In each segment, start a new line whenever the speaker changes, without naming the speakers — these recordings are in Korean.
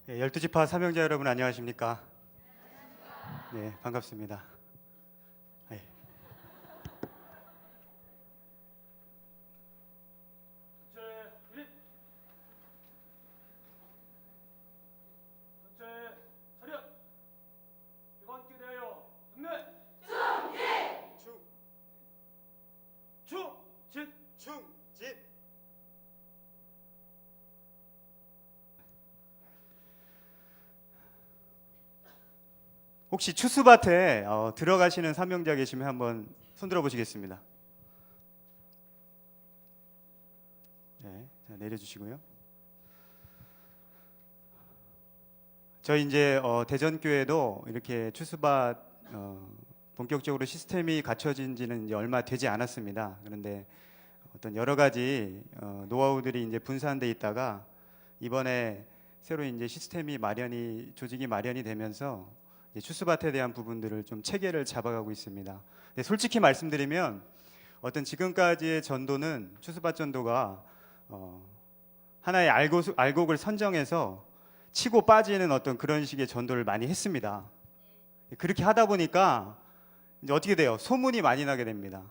12지파 사명자 여러분 안녕하십니까? 네, 반갑습니다. 예.
전체 차렷! 이관께 대하여 경례! 충진!
충진! 혹시 추수밭에 들어가시는 사명자 계시면 한번 손들어 보시겠습니다. 네, 자, 내려주시고요. 저희 이제 대전교회도 이렇게 추수밭 본격적으로 시스템이 갖춰진 지는 이제 얼마 되지 않았습니다. 그런데 어떤 여러 가지 노하우들이 이제 분산돼 있다가 이번에 새로 이제 시스템이 조직이 마련이 되면서 이제 추수밭에 대한 부분들을 좀 체계를 잡아가고 있습니다. 근데 솔직히 말씀드리면 어떤 지금까지의 전도는 추수밭 전도가 하나의 알곡을 선정해서 치고 빠지는 어떤 그런 식의 전도를 많이 했습니다. 그렇게 하다 보니까 이제 어떻게 돼요? 소문이 많이 나게 됩니다.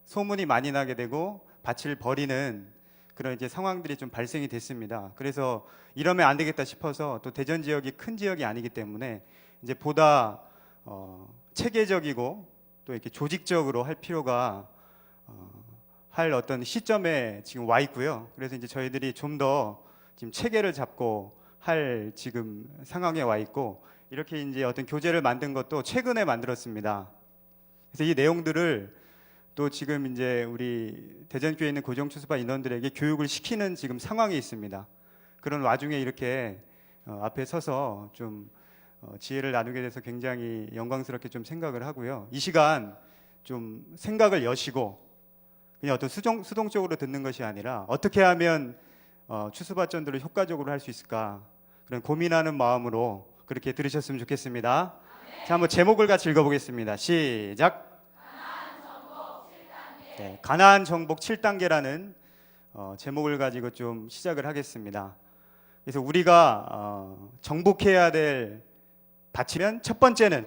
소문이 많이 나게 되고 밭을 버리는 그런 이제 상황들이 좀 발생이 됐습니다. 그래서 이러면 안 되겠다 싶어서 또 대전 지역이 큰 지역이 아니기 때문에 이제 보다 체계적이고 또 이렇게 조직적으로 할 필요가 할 어떤 시점에 지금 와 있고요. 그래서 이제 저희들이 좀 더 지금 체계를 잡고 할 지금 상황에 와 있고 이렇게 이제 어떤 교재를 만든 것도 최근에 만들었습니다. 그래서 이 내용들을 또 지금 이제 우리 대전교회에 있는 고정추수파 인원들에게 교육을 시키는 지금 상황에 있습니다. 그런 와중에 이렇게 앞에 서서 좀 지혜를 나누게 돼서 굉장히 영광스럽게 좀 생각을 하고요. 이 시간 좀 생각을 여시고 그냥 어떤 수동적으로 듣는 것이 아니라 어떻게 하면 추수밭 전도를 효과적으로 할 수 있을까 그런 고민하는 마음으로 그렇게 들으셨으면 좋겠습니다. 자, 한번 제목을 같이 읽어보겠습니다. 시작. 네, 가나안 정복 7단계라는 제목을 가지고 좀 시작을 하겠습니다. 그래서 우리가 정복해야 될 밭이면 첫 번째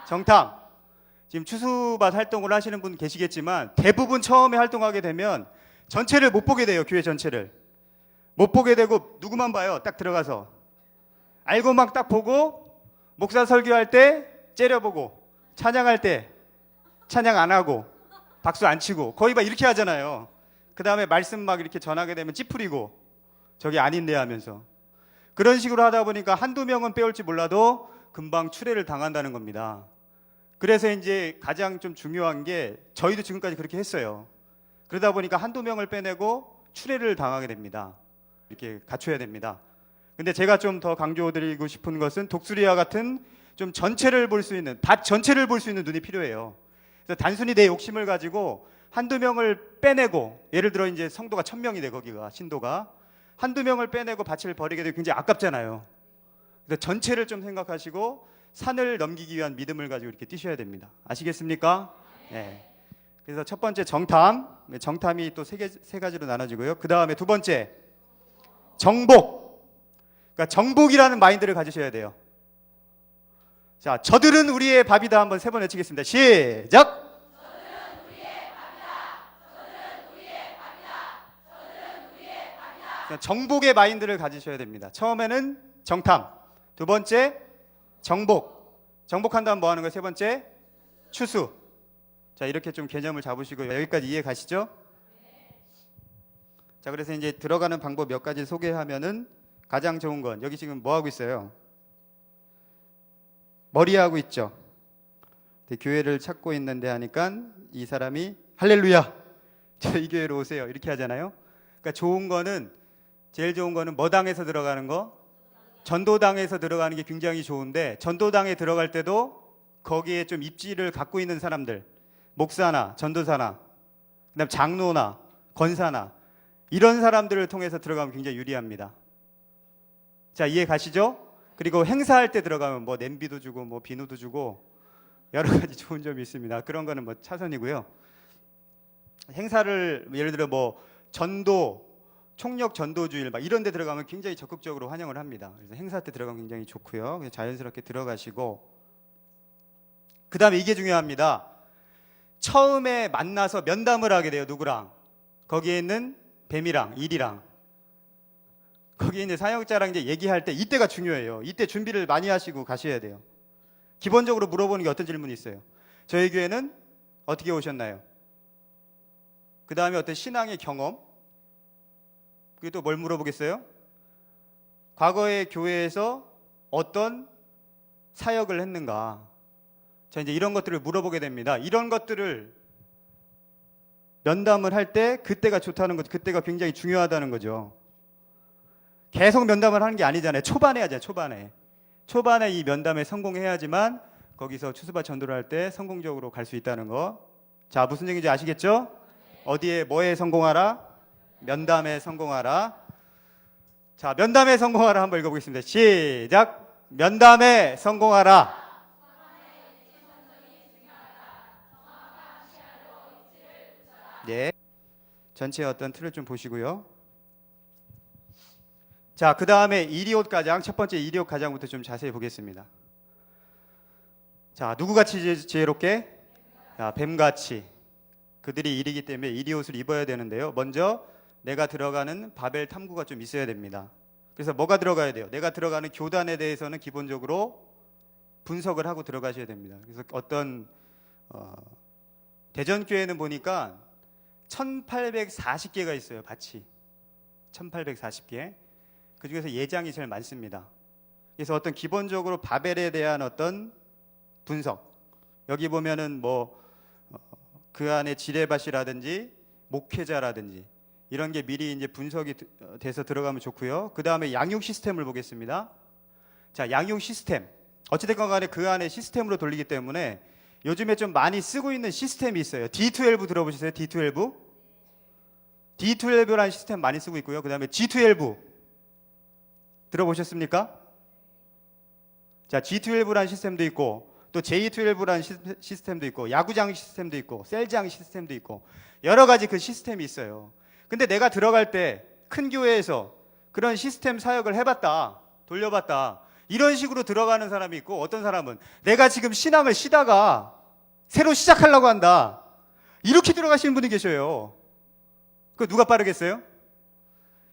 정탐. 지금 추수밭 활동을 하시는 분 계시겠지만 대부분 처음에 활동하게 되면 전체를 못 보게 돼요. 교회 전체를 못 보게 되고 누구만 봐요. 딱 들어가서 알고 막 딱 보고 목사 설교할 때 째려보고 찬양할 때 찬양 안 하고 박수 안 치고 거의 막 이렇게 하잖아요. 그 다음에 말씀 막 이렇게 전하게 되면 찌푸리고 저기 아닌데 하면서 그런 식으로 하다 보니까 한두 명은 빼올지 몰라도 금방 추례를 당한다는 겁니다. 그래서 이제 가장 좀 중요한 게 저희도 지금까지 그렇게 했어요. 그러다 보니까 한두 명을 빼내고 추례를 당하게 됩니다. 이렇게 갖춰야 됩니다. 근데 제가 좀 더 강조드리고 싶은 것은 독수리와 같은 좀 전체를 볼 수 있는 밭 전체를 볼 수 있는 눈이 필요해요. 그래서 단순히 내 욕심을 가지고 한두 명을 빼내고 예를 들어 이제 성도가 1000명이돼 거기가 신도가 한두 명을 빼내고 밭을 버리게 되면 굉장히 아깝잖아요. 그래서 전체를 좀 생각하시고 산을 넘기기 위한 믿음을 가지고 이렇게 뛰셔야 됩니다. 아시겠습니까? 네. 그래서 첫 번째 정탐, 정탐이 또 세 가지로 나눠지고요. 그 다음에 두 번째 정복. 그러니까 정복이라는 마인드를 가지셔야 돼요. 자, 저들은 우리의 밥이다 한번 세 번 외치겠습니다. 시작. 정복의 마인드를 가지셔야 됩니다. 처음에는 정탐, 두 번째 정복. 정복한 다음 뭐 하는 거예요? 세 번째 추수. 자, 이렇게 좀 개념을 잡으시고 여기까지 이해 가시죠? 자, 그래서 이제 들어가는 방법 몇 가지 소개하면은 가장 좋은 건 여기 지금 뭐 하고 있어요? 머리하고 있죠. 교회를 찾고 있는데 하니까 이 사람이 할렐루야, 저희 교회로 오세요 이렇게 하잖아요. 그러니까 제일 좋은 거는 뭐 당에서 들어가는 거? 전도당에서 들어가는 게 굉장히 좋은데 전도당에 들어갈 때도 거기에 좀 입지를 갖고 있는 사람들, 목사나 전도사나 그다음 장로나 권사나 이런 사람들을 통해서 들어가면 굉장히 유리합니다. 자, 이해 가시죠? 그리고 행사할 때 들어가면 뭐 냄비도 주고 뭐 비누도 주고 여러 가지 좋은 점이 있습니다. 그런 거는 뭐 차선이고요. 행사를 예를 들어 뭐 전도 총력 전도주일 막 이런 데 들어가면 굉장히 적극적으로 환영을 합니다. 그래서 행사 때 들어가면 굉장히 좋고요. 그냥 자연스럽게 들어가시고, 그 다음에 이게 중요합니다. 처음에 만나서 면담을 하게 돼요. 누구랑? 거기에 있는 뱀이랑 일이랑. 거기에 이제 사역자랑 이제 얘기할 때 이때가 중요해요. 이때 준비를 많이 하시고 가셔야 돼요. 기본적으로 물어보는 게 어떤 질문이 있어요? 저희 교회는 어떻게 오셨나요? 그 다음에 어떤 신앙의 경험? 그리고 또 뭘 물어보겠어요? 과거의 교회에서 어떤 사역을 했는가? 자, 이제 이런 것들을 물어보게 됩니다. 이런 것들을 면담을 할 때 그때가 좋다는 거죠. 그때가 굉장히 중요하다는 거죠. 계속 면담을 하는 게 아니잖아요. 초반에 하잖아요. 초반에 이 면담에 성공해야지만 거기서 추수밭 전도를 할 때 성공적으로 갈 수 있다는 거. 자, 무슨 얘기인지 아시겠죠? 어디에 뭐에 성공하라? 면담에 성공하라. 자, 면담에 성공하라 한번 읽어보겠습니다. 시작. 면담에 성공하라. 네. 전체 어떤 틀을 좀 보시고요. 자, 그 다음에 이리옷 가장, 첫 번째 이리옷 가장부터 좀 자세히 보겠습니다. 자, 누구같이 지혜롭게? 자, 뱀같이. 그들이 일이기 때문에 이리옷을 입어야 되는데요. 먼저 내가 들어가는 바벨 탐구가 좀 있어야 됩니다. 그래서 뭐가 들어가야 돼요? 내가 들어가는 교단에 대해서는 기본적으로 분석을 하고 들어가셔야 됩니다. 그래서 어떤 대전교회는 보니까 1840개가 있어요. 밭이 1840개. 그 중에서 예장이 제일 많습니다. 그래서 어떤 기본적으로 바벨에 대한 어떤 분석, 여기 보면은 뭐 그 안에 지뢰밭이라든지 목회자라든지 이런 게 미리 이제 분석이 돼서 들어가면 좋고요. 그 다음에 양육 시스템을 보겠습니다. 자, 양육 시스템. 어찌됐건 간에 그 안에 시스템으로 돌리기 때문에 요즘에 좀 많이 쓰고 있는 시스템이 있어요. D12 들어보셨어요? D12? D12라는 시스템 많이 쓰고 있고요. 그 다음에 G12 들어보셨습니까? 자, G12라는 시스템도 있고 또 J12라는 시스템도 있고 야구장 시스템도 있고 셀장 시스템도 있고 여러 가지 그 시스템이 있어요. 근데 내가 들어갈 때 큰 교회에서 그런 시스템 사역을 해봤다, 돌려봤다, 이런 식으로 들어가는 사람이 있고, 어떤 사람은 내가 지금 신앙을 쉬다가 새로 시작하려고 한다, 이렇게 들어가시는 분이 계셔요. 그 누가 빠르겠어요?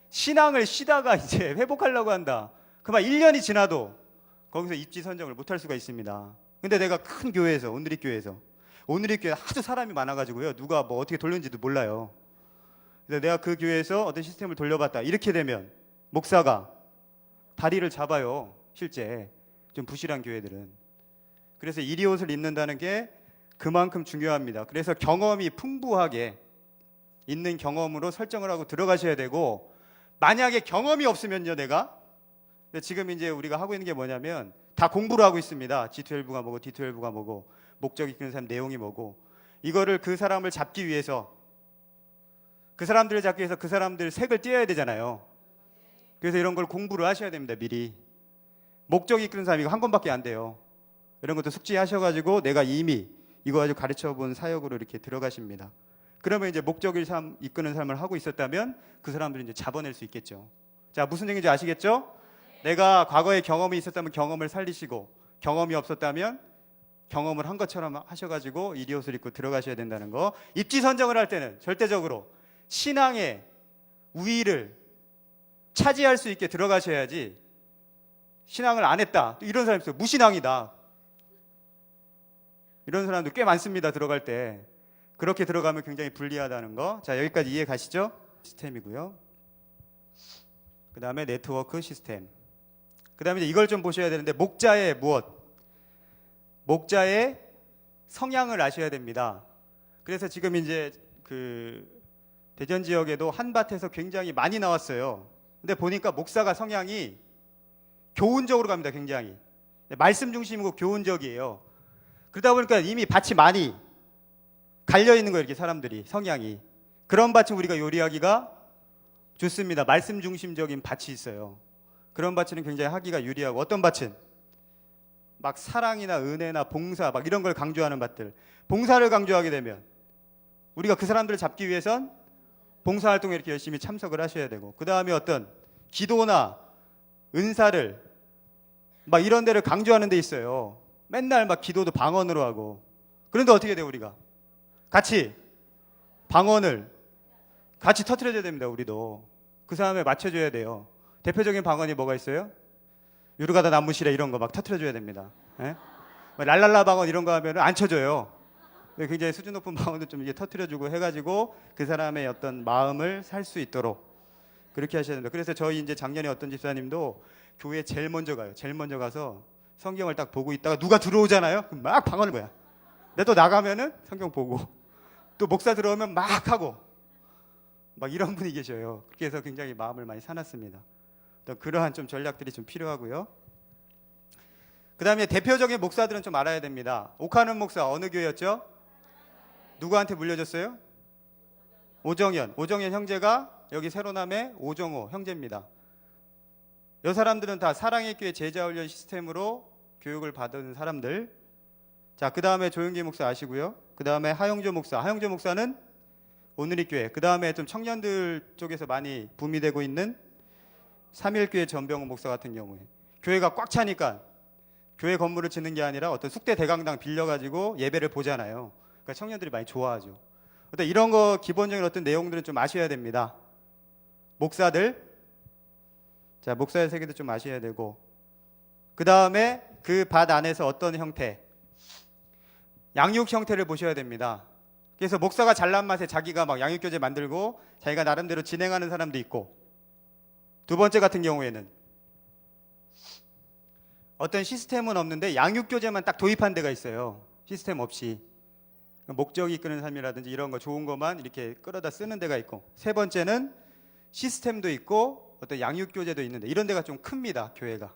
신앙을 쉬다가 이제 회복하려고 한다. 그만 1년이 지나도 거기서 입지 선정을 못할 수가 있습니다. 근데 내가 큰 교회에서, 온누리교회 하도 사람이 많아가지고요, 누가 뭐 어떻게 돌렸는지도 몰라요. 그래서 내가 그 교회에서 어떤 시스템을 돌려봤다, 이렇게 되면 목사가 다리를 잡아요. 실제 좀 부실한 교회들은. 그래서 이리옷을 입는다는 게 그만큼 중요합니다. 그래서 경험이 풍부하게 있는 경험으로 설정을 하고 들어가셔야 되고, 만약에 경험이 없으면요, 내가 지금 이제 우리가 하고 있는 게 뭐냐면 다 공부를 하고 있습니다. G12가 뭐고 D12가 뭐고 목적이 있는 사람 내용이 뭐고, 이거를 그 사람을 잡기 위해서, 그 사람들을 잡기 위해서 그 사람들 색을 띄어야 되잖아요. 그래서 이런 걸 공부를 하셔야 됩니다. 미리. 목적이 이끄는 사람이 이거 한 건밖에 안 돼요. 이런 것도 숙지하셔가지고 내가 이미 이거 가지고 가르쳐본 사역으로 이렇게 들어가십니다. 그러면 이제 목적을 이끄는 삶을 하고 있었다면 그 사람들이 이제 잡아낼 수 있겠죠. 자, 무슨 얘기인지 아시겠죠? 내가 과거에 경험이 있었다면 경험을 살리시고, 경험이 없었다면 경험을 한 것처럼 하셔가지고 이리옷을 입고 들어가셔야 된다는 거. 입지 선정을 할 때는 절대적으로 신앙의 우위를 차지할 수 있게 들어가셔야지, 신앙을 안 했다, 또 이런 사람이 있어요. 무신앙이다, 이런 사람도 꽤 많습니다. 들어갈 때 그렇게 들어가면 굉장히 불리하다는 거. 자, 여기까지 이해 가시죠? 시스템이고요. 그 다음에 네트워크 시스템. 그 다음에 이걸 좀 보셔야 되는데, 목자의 무엇? 목자의 성향을 아셔야 됩니다. 그래서 지금 이제 그 대전 지역에도 한 밭에서 굉장히 많이 나왔어요. 근데 보니까 목사가 성향이 교훈적으로 갑니다. 굉장히 말씀 중심이고 교훈적이에요. 그러다 보니까 이미 밭이 많이 갈려 있는 거예요. 이렇게 사람들이 성향이. 그런 밭은 우리가 요리하기가 좋습니다. 말씀 중심적인 밭이 있어요. 그런 밭은 굉장히 하기가 유리하고, 어떤 밭은 막 사랑이나 은혜나 봉사 막 이런 걸 강조하는 밭들, 봉사를 강조하게 되면 우리가 그 사람들을 잡기 위해선 봉사활동에 이렇게 열심히 참석을 하셔야 되고, 그 다음에 어떤 기도나 은사를 막 이런 데를 강조하는 데 있어요. 맨날 막 기도도 방언으로 하고. 그런데 어떻게 돼요, 우리가? 같이 방언을 같이 터트려줘야 됩니다, 우리도. 그 사람에 맞춰줘야 돼요. 대표적인 방언이 뭐가 있어요? 유르가다 나무시래 이런 거 막 터트려줘야 됩니다. 예? 랄랄라 방언 이런 거 하면 안 쳐줘요. 굉장히 수준 높은 방언을 좀 이게 터트려주고 해가지고 그 사람의 어떤 마음을 살 수 있도록 그렇게 하셔야 됩니다. 그래서 저희 이제 작년에 어떤 집사님도 교회 제일 먼저 가요. 제일 먼저 가서 성경을 딱 보고 있다가 누가 들어오잖아요. 그럼 막 방언을 거야. 근데 또 나가면은 성경 보고 또 목사 들어오면 막 하고 막 이런 분이 계셔요. 그렇게 해서 굉장히 마음을 많이 사놨습니다. 또 그러한 좀 전략들이 좀 필요하고요. 그 다음에 대표적인 목사들은 좀 알아야 됩니다. 옥하는 목사 어느 교회였죠? 누구한테 물려줬어요? 오정현 형제가 여기 세로남의 오정호 형제입니다. 이 사람들은 다 사랑의 교회 제자훈련 시스템으로 교육을 받은 사람들. 자, 그 다음에 조용기 목사 아시고요. 그 다음에 하영조 목사는 오늘의 교회. 그 다음에 좀 청년들 쪽에서 많이 붐이 되고 있는 삼일교회 전병훈 목사 같은 경우에 교회가 꽉 차니까 교회 건물을 짓는 게 아니라 어떤 숙대 대강당 빌려가지고 예배를 보잖아요. 그러니까 청년들이 많이 좋아하죠. 어떤 이런 거 기본적인 어떤 내용들은 좀 아셔야 됩니다. 목사들, 자 목사의 세계도 좀 아셔야 되고, 그 다음에 그 밭 안에서 어떤 형태, 양육 형태를 보셔야 됩니다. 그래서 목사가 잘난 맛에 자기가 막 양육교재 만들고 자기가 나름대로 진행하는 사람도 있고, 두 번째 같은 경우에는 어떤 시스템은 없는데 양육교재만 딱 도입한 데가 있어요. 시스템 없이 목적이 이끄는 삶이라든지 이런 거 좋은 것만 이렇게 끌어다 쓰는 데가 있고, 세 번째는 시스템도 있고 어떤 양육교재도 있는데 이런 데가 좀 큽니다, 교회가.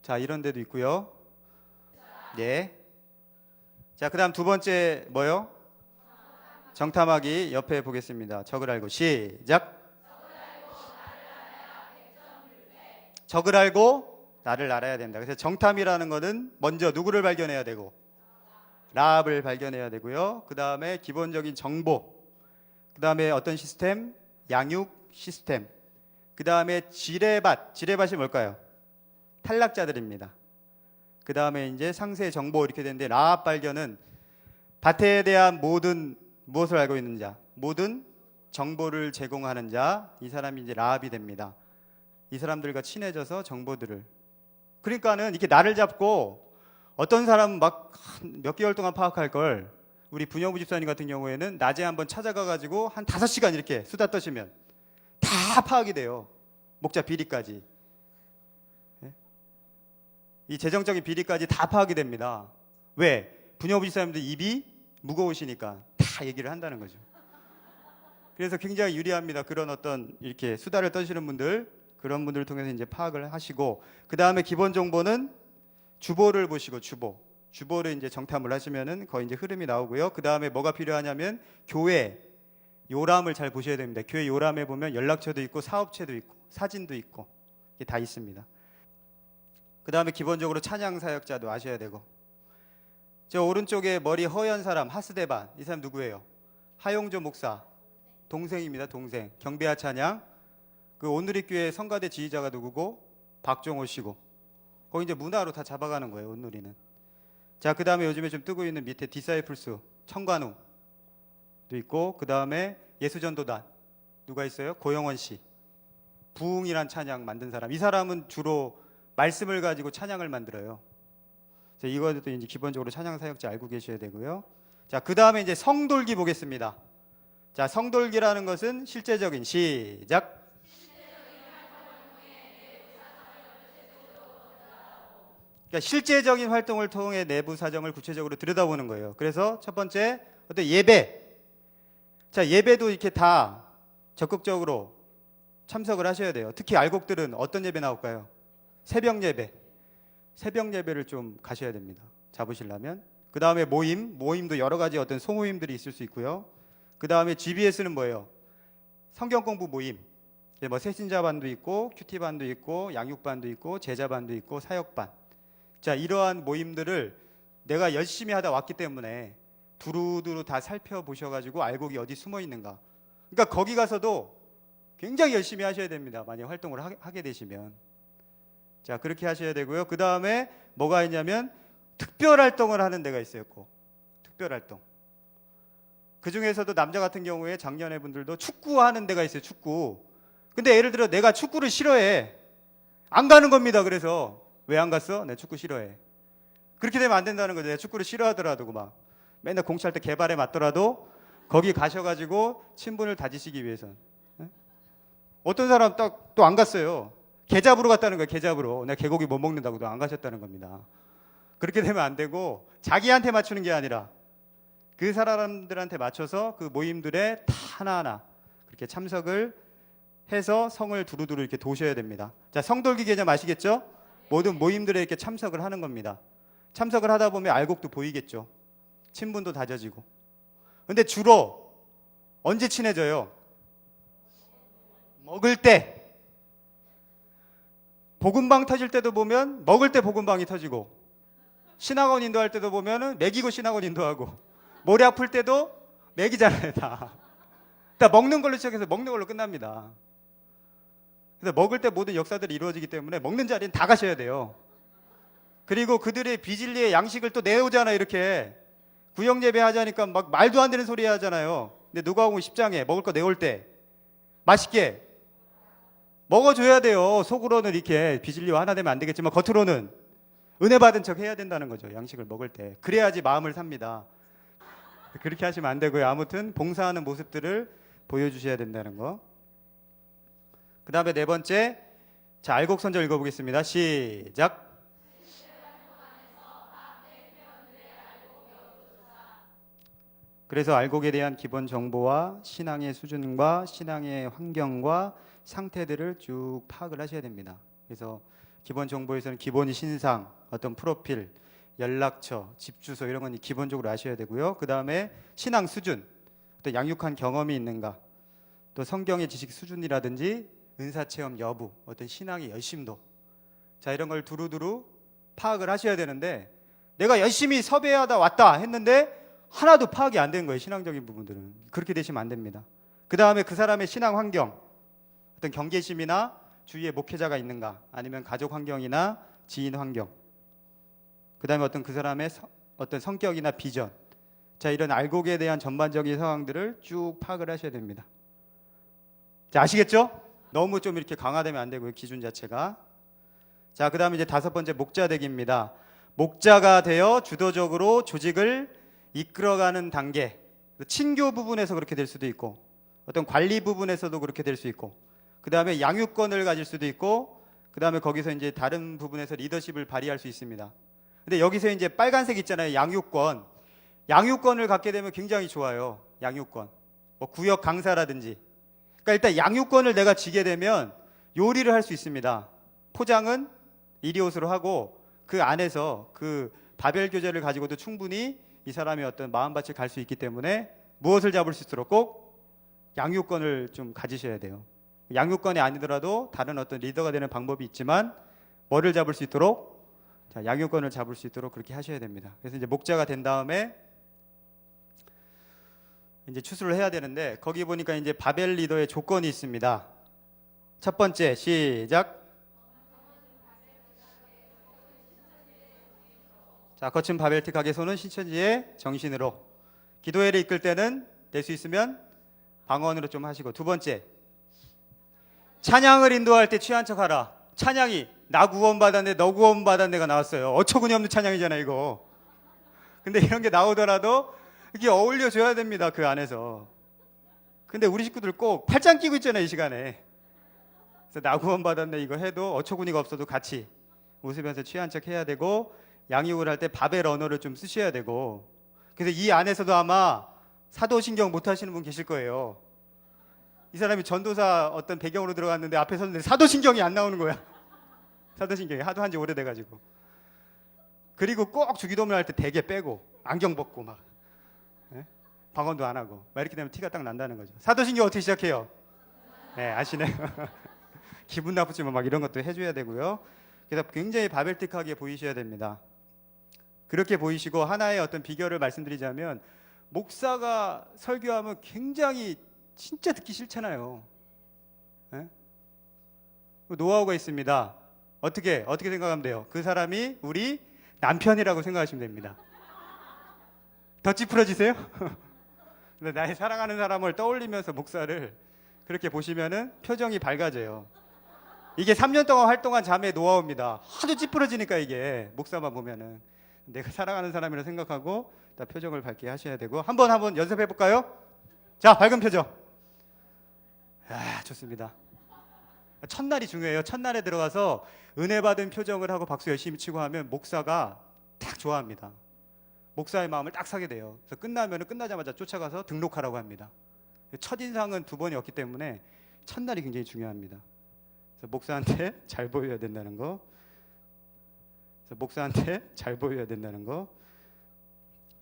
자, 이런 데도 있고요. 예. 자, 그 다음 두 번째 뭐요? 정탐하기 옆에 보겠습니다. 적을 알고 시작. 적을 알고 나를 알아야 된다. 그래서 정탐이라는 것은 먼저 누구를 발견해야 되고 라합을 발견해야 되고요. 그 다음에 기본적인 정보, 그 다음에 어떤 시스템? 양육 시스템. 그 다음에 지뢰밭이 뭘까요? 탈락자들입니다. 그 다음에 이제 상세 정보 이렇게 되는데, 라합 발견은 밭에 대한 모든 무엇을 알고 있는 자, 모든 정보를 제공하는 자, 이 사람이 이제 라합이 됩니다. 이 사람들과 친해져서 정보들을, 그러니까는 이렇게 날을 잡고 어떤 사람은 막 몇 개월 동안 파악할 걸 우리 분영부 집사님 같은 경우에는 낮에 한번 찾아가 가지고 한 5시간 이렇게 수다 떠시면 다 파악이 돼요. 목자 비리까지. 이 재정적인 비리까지 다 파악이 됩니다. 왜? 분영부 집사님들 입이 무거우시니까 다 얘기를 한다는 거죠. 그래서 굉장히 유리합니다. 그런 어떤 이렇게 수다를 떠시는 분들, 그런 분들을 통해서 이제 파악을 하시고, 그 다음에 기본 정보는 주보를 보시고 주보를 이제 정탐을 하시면은 거의 이제 흐름이 나오고요. 그 다음에 뭐가 필요하냐면 교회 요람을 잘 보셔야 됩니다. 교회 요람에 보면 연락처도 있고 사업체도 있고 사진도 있고 이게 다 있습니다. 그 다음에 기본적으로 찬양 사역자도 아셔야 되고, 저 오른쪽에 머리 허연 사람 하스데반, 이 사람 누구예요? 하용조 목사 동생입니다. 동생. 경배와 찬양. 그 오늘의 교회 성가대 지휘자가 누구고? 박종호 씨고. 거기 이제 문화로 다 잡아가는 거예요, 오늘이는. 자, 그 다음에 요즘에 좀 뜨고 있는 밑에 디사이플스 청관웅도 있고, 그 다음에 예수전도단 누가 있어요? 고영원 씨. 부흥이란 찬양 만든 사람. 이 사람은 주로 말씀을 가지고 찬양을 만들어요. 그래서 이것도 이제 기본적으로 찬양 사역자 알고 계셔야 되고요. 자, 그 다음에 이제 성돌기 보겠습니다. 자, 성돌기라는 것은 실제적인 시작. 그러니까 실제적인 활동을 통해 내부 사정을 구체적으로 들여다보는 거예요. 그래서 첫 번째 어떤 예배. 자, 예배도 이렇게 다 적극적으로 참석을 하셔야 돼요. 특히 알곡들은 어떤 예배 나올까요? 새벽 예배. 새벽 예배를 좀 가셔야 됩니다. 잡으시려면. 그 다음에 모임도 여러 가지 어떤 소모임들이 있을 수 있고요. 그 다음에 GBS는 뭐예요? 성경 공부 모임. 뭐 새신자반도 있고 큐티반도 있고 양육반도 있고 제자반도 있고 사역반. 자, 이러한 모임들을 내가 열심히 하다 왔기 때문에 두루두루 다 살펴보셔가지고 알곡이 어디 숨어 있는가. 그러니까 거기 가서도 굉장히 열심히 하셔야 됩니다. 만약 활동을 하게 되시면. 자, 그렇게 하셔야 되고요. 그 다음에 뭐가 있냐면 특별 활동을 하는 데가 있어요. 꼭 특별 활동. 그 중에서도 남자 같은 경우에 작년에 분들도 축구하는 데가 있어요. 축구. 근데 예를 들어 내가 축구를 싫어해. 안 가는 겁니다. 그래서 왜 안 갔어? 내 축구 싫어해. 그렇게 되면 안 된다는 거죠. 내가 축구를 싫어하더라도 막 맨날 공치할 때 개발에 맞더라도 거기 가셔가지고 친분을 다지시기 위해서. 어떤 사람 딱 또 안 갔어요. 게 잡으러 갔다는 거예요. 게 잡으러. 내가 개고기 못 먹는다고도 안 가셨다는 겁니다. 그렇게 되면 안 되고 자기한테 맞추는 게 아니라 그 사람들한테 맞춰서 그 모임들에 다 하나하나 그렇게 참석을 해서 성을 두루두루 이렇게 도셔야 됩니다. 자, 성돌기 개념 아시겠죠? 모든 모임들에 이렇게 참석을 하는 겁니다. 참석을 하다 보면 알곡도 보이겠죠. 친분도 다져지고. 근데 주로 언제 친해져요? 먹을 때. 복음방 터질 때도 보면 먹을 때 복음방이 터지고, 신학원 인도할 때도 보면은 먹이고 신학원 인도하고, 머리 아플 때도 먹이잖아요. 다 먹는 걸로 시작해서 먹는 걸로 끝납니다. 그래서 먹을 때 모든 역사들이 이루어지기 때문에 먹는 자리는 다 가셔야 돼요. 그리고 그들의 비진리의 양식을 또 내오잖아요. 이렇게 구역 예배 하자니까 막 말도 안 되는 소리 하잖아요. 근데 누가복음 10장에 먹을 거 내올 때 맛있게 먹어줘야 돼요. 속으로는 이렇게 비진리와 하나 되면 안 되겠지만 겉으로는 은혜 받은 척 해야 된다는 거죠. 양식을 먹을 때. 그래야지 마음을 삽니다. 그렇게 하시면 안 되고요. 아무튼 봉사하는 모습들을 보여주셔야 된다는 거. 그 다음에 네 번째, 자, 알곡 선절 읽어보겠습니다. 시작. 그래서 알곡에 대한 기본 정보와 신앙의 수준과 신앙의 환경과 상태들을 쭉 파악을 하셔야 됩니다. 그래서 기본 정보에서는 기본이 신상, 어떤 프로필, 연락처, 집 주소 이런 건 기본적으로 아셔야 되고요. 그 다음에 신앙 수준, 어떤 양육한 경험이 있는가, 또 성경의 지식 수준이라든지 은사 체험 여부, 어떤 신앙의 열심도, 자, 이런 걸 두루두루 파악을 하셔야 되는데 내가 열심히 섭외하다 왔다 했는데 하나도 파악이 안 되는 거예요. 신앙적인 부분들은. 그렇게 되시면 안 됩니다. 그 다음에 그 사람의 신앙 환경, 어떤 경계심이나 주위에 목회자가 있는가, 아니면 가족 환경이나 지인 환경, 그 다음에 어떤 그 사람의 어떤 성격이나 비전, 자, 이런 알곡에 대한 전반적인 상황들을 쭉 파악을 하셔야 됩니다. 자, 아시겠죠? 너무 좀 이렇게 강화되면 안 되고요. 기준 자체가. 자, 그 다음에 이제 다섯 번째 목자되기입니다. 목자가 되어 주도적으로 조직을 이끌어가는 단계. 친교 부분에서 그렇게 될 수도 있고, 어떤 관리 부분에서도 그렇게 될 수 있고, 그 다음에 양육권을 가질 수도 있고, 그 다음에 거기서 이제 다른 부분에서 리더십을 발휘할 수 있습니다. 근데 여기서 이제 빨간색 있잖아요. 양육권. 양육권을 갖게 되면 굉장히 좋아요. 양육권. 뭐 구역 강사라든지. 그러니까 일단 양육권을 내가 지게 되면 요리를 할 수 있습니다. 포장은 이리옷으로 하고 그 안에서 그 바벨 교제를 가지고도 충분히 이 사람의 어떤 마음밭을 갈 수 있기 때문에 무엇을 잡을 수 있도록 꼭 양육권을 좀 가지셔야 돼요. 양육권이 아니더라도 다른 어떤 리더가 되는 방법이 있지만 뭐를 잡을 수 있도록, 자, 양육권을 잡을 수 있도록 그렇게 하셔야 됩니다. 그래서 이제 목자가 된 다음에 이제 추수를 해야 되는데 거기 보니까 이제 바벨 리더의 조건이 있습니다. 첫 번째, 시작. 자, 거친 바벨틱하게 손은 신천지의 정신으로. 기도회를 이끌 때는 될 수 있으면 방언으로 좀 하시고. 두 번째, 찬양을 인도할 때 취한 척 하라. 찬양이 나 구원받았네 너 구원받았네가 나왔어요. 어처구니 없는 찬양이잖아 이거. 근데 이런 게 나오더라도 이게 어울려줘야 됩니다. 그 안에서. 근데 우리 식구들 꼭 팔짱 끼고 있잖아요 이 시간에. 그래서 나 구원받았네 이거 해도 어처구니가 없어도 같이 웃으면서 취한 척 해야 되고, 양육을 할 때 바벨 언어를 좀 쓰셔야 되고. 그래서 이 안에서도 아마 사도신경 못 하시는 분 계실 거예요. 이 사람이 전도사 어떤 배경으로 들어갔는데 앞에 섰는데 사도신경이 안 나오는 거야. 사도신경이 하도 한지 오래돼가지고. 그리고 꼭 주기도문 할 때 대게 빼고 안경 벗고 막 방언도 안 하고 막 이렇게 되면 티가 딱 난다는 거죠. 사도신경 어떻게 시작해요? 네, 아시네요. 기분 나쁘지만 막 이런 것도 해줘야 되고요. 그래서 굉장히 바벨틱하게 보이셔야 됩니다. 그렇게 보이시고, 하나의 어떤 비결을 말씀드리자면 목사가 설교하면 굉장히 진짜 듣기 싫잖아요. 예? 노하우가 있습니다. 어떻게 생각하면 돼요? 그 사람이 우리 남편이라고 생각하시면 됩니다. 더 찌푸러지세요? 근데 나의 사랑하는 사람을 떠올리면서 목사를 그렇게 보시면은 표정이 밝아져요. 이게 3년 동안 활동한 자매의 노하우입니다. 하도 찌푸러지니까 이게 목사만 보면은 내가 사랑하는 사람이라 생각하고 다 표정을 밝게 하셔야 되고 한번 연습해 볼까요? 자, 밝은 표정. 아, 좋습니다. 첫날이 중요해요. 첫날에 들어가서 은혜 받은 표정을 하고 박수 열심히 치고 하면 목사가 딱 좋아합니다. 목사의 마음을 딱 사게 돼요. 그래서 끝나자마자 쫓아가서 등록하라고 합니다. 첫인상은 두 번이 없기 때문에 첫날이 굉장히 중요합니다. 그래서 목사한테 잘 보여야 된다는 거.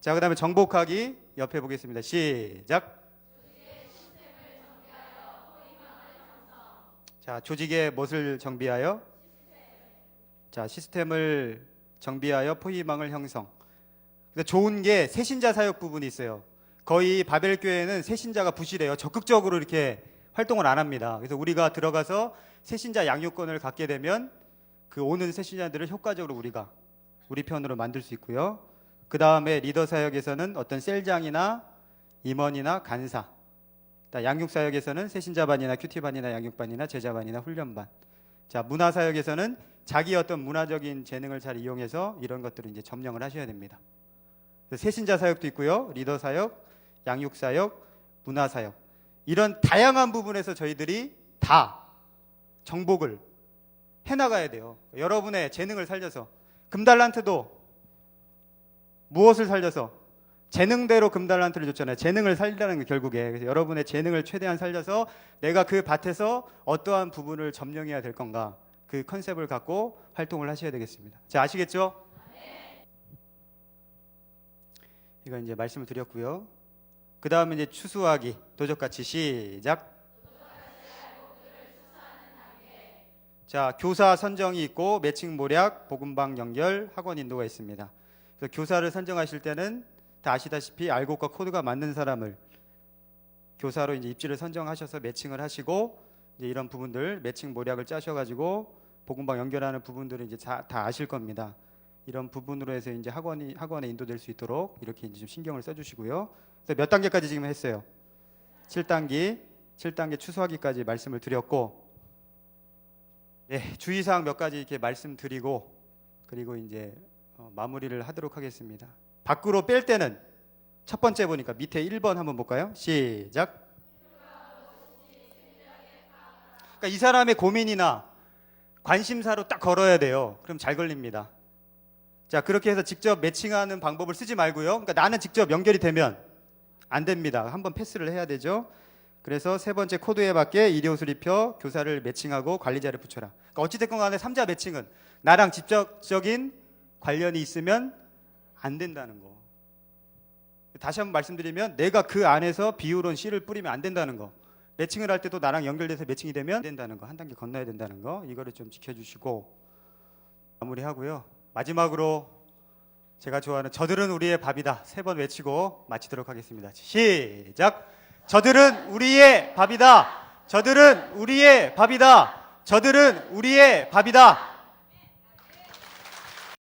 자, 그다음에 정복하기 옆에 보겠습니다. 시작. 자, 조직의 무엇을 정비하여? 자, 시스템을 정비하여 포위망을 형성. 그래서 좋은 게 새신자 사역 부분이 있어요. 거의 바벨 교회는 새신자가 부실해요. 적극적으로 이렇게 활동을 안 합니다. 그래서 우리가 들어가서 새신자 양육권을 갖게 되면 그 오는 새신자들을 효과적으로 우리 편으로 만들 수 있고요. 그 다음에 리더 사역에서는 어떤 셀장이나 임원이나 간사, 양육사역에서는 새신자반이나 큐티반이나 양육반이나 제자반이나 훈련반. 자, 문화사역에서는 자기 어떤 문화적인 재능을 잘 이용해서 이런 것들을 이제 점령을 하셔야 됩니다. 새신자 사역도 있고요. 리더 사역, 양육 사역, 문화 사역. 이런 다양한 부분에서 저희들이 다 정복을 해나가야 돼요. 여러분의 재능을 살려서. 금달란트도 무엇을 살려서? 재능대로 금달란트를 줬잖아요. 재능을 살리라는 게 결국에. 그래서 여러분의 재능을 최대한 살려서 내가 그 밭에서 어떠한 부분을 점령해야 될 건가, 그 컨셉을 갖고 활동을 하셔야 되겠습니다. 자, 아시겠죠? 이거 이제 말씀을 드렸고요. 그 다음에 이제 추수하기, 도적같이 시작. 자, 교사 선정이 있고 매칭 모략, 복음방 연결, 학원 인도가 있습니다. 그래서 교사를 선정하실 때는 다 아시다시피 알곡과 코드가 맞는 사람을 교사로 이제 입지를 선정하셔서 매칭을 하시고 이제 이런 부분들 매칭 모략을 짜셔가지고 복음방 연결하는 부분들을 이제 다 아실 겁니다. 이런 부분으로 해서 이제 학원에 인도될 수 있도록 이렇게 이제 좀 신경을 써주시고요. 그래서 몇 단계까지 지금 했어요? 7단계 추수하기까지 말씀을 드렸고, 네, 주의사항 몇 가지 이렇게 말씀드리고 그리고 이제 마무리를 하도록 하겠습니다. 밖으로 뺄 때는 첫 번째 보니까 밑에 1번 한번 볼까요? 시작. 그러니까 이 사람의 고민이나 관심사로 딱 걸어야 돼요. 그럼 잘 걸립니다. 자, 그렇게 해서 직접 매칭하는 방법을 쓰지 말고요. 그러니까 나는 직접 연결이 되면 안 됩니다. 한번 패스를 해야 되죠. 그래서 세 번째 코드에 맞게 일요 옷을 입혀 교사를 매칭하고 관리자를 붙여라. 그러니까 어찌됐건 간에 3자 매칭은 나랑 직접적인 관련이 있으면 안 된다는 거. 다시 한번 말씀드리면 내가 그 안에서 비율은 씨를 뿌리면 안 된다는 거. 매칭을 할 때도 나랑 연결돼서 매칭이 되면 안 된다는 거. 한 단계 건너야 된다는 거. 이거를 좀 지켜주시고 마무리하고요. 마지막으로 제가 좋아하는 저들은 우리의 밥이다 3번 외치고 마치도록 하겠습니다. 시작. 저들은 우리의 밥이다. 저들은 우리의 밥이다. 저들은 우리의 밥이다.